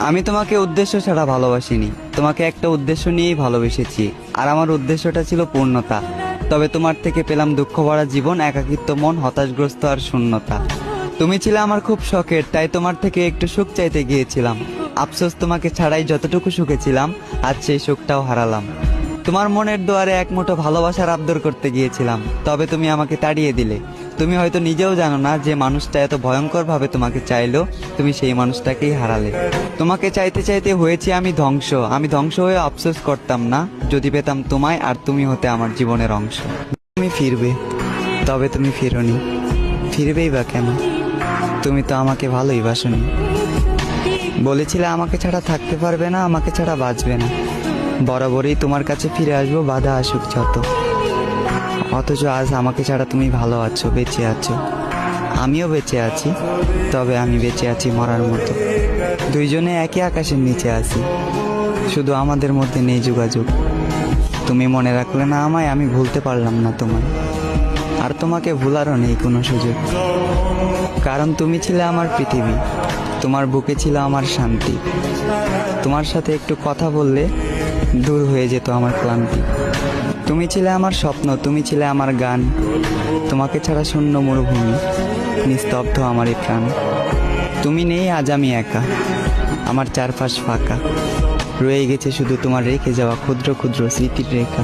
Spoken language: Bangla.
আমি তোমাকে উদ্দেশ্য ছাড়া ভালোবাসিনি, তোমাকে একটা উদ্দেশ্য নিয়েই ভালোবেসেছি, আর আমার উদ্দেশ্যটা ছিল পূর্ণতা। তবে তোমার থেকে পেলাম দুঃখ ভরা জীবন, একাকিত্ব মন, হতাশগ্রস্ত আর শূন্যতা। তুমি ছিলে আমার খুব শখের, তাই তোমার থেকে একটু সুখ চাইতে গিয়েছিলাম। আফসোস, তোমাকে ছাড়াই যতটুকু সুখে ছিলাম, আজ সেই সুখটাও হারালাম। তোমার মনের দুয়ারে এক মুঠো ভালোবাসার আবদার করতে গিয়েছিলাম, তবে তুমি আমাকে তাড়িয়ে দিলে। তুমি হয়তো নিজেও জানো না যে মানুষটা এত ভয়ঙ্কর ভাবে তোমাকে চাইলো, তুমি সেই মানুষটাকেই হারালে। তোমাকে চাইতে চাইতে হয়েছি আমি ধ্বংস। আমি ধ্বংস হয়ে আফসোস করতাম না যদি পেতাম তোমায়, আর তুমি হতে আমার জীবনের অংশ। তুমি ফিরবে, তবে তুমি ফিরোনি। ফিরবেই বা কেন? তুমি তো আমাকে ভালোই বাসনি। বলেছিলে আমাকে ছাড়া থাকতে পারবে না, আমাকে ছাড়া বাঁচবে না। বরাবরই তোমার কাছে ফিরে আসবো, বাধা আসুক যত। অথচ আজ আমাকে ছাড়া তুমি ভালো আছো, বেঁচে আছো। আমিও বেঁচে আছি, তবে আমি বেঁচে আছি মরার মতো। দুইজনে একই আকাশের নিচে আছি, শুধু আমাদের মধ্যে নেই যোগাযোগ। তুমি মনে রাখলে না আমায়, আমি ভুলতে পারলাম না তোমায়। আর তোমাকে ভুলারও নেই কোনো সুযোগ, কারণ তুমি ছিলে আমার পৃথিবী। তোমার বুকে ছিল আমার শান্তি। তোমার সাথে একটু কথা বললে দূর হয়ে যেত আমার ক্লান্তি। তুমি ছিলে আমার স্বপ্ন, তুমি ছিলে আমার গান। তোমাকে ছাড়া শূন্য মরুভূমি, নিস্তব্ধ আমারই প্রাণ। তুমি নেই, আজ আমি একা, আমার চারপাশ ফাঁকা। রয়ে গেছে শুধু তোমার রেখে যাওয়া ক্ষুদ্র ক্ষুদ্র স্মৃতির রেখা।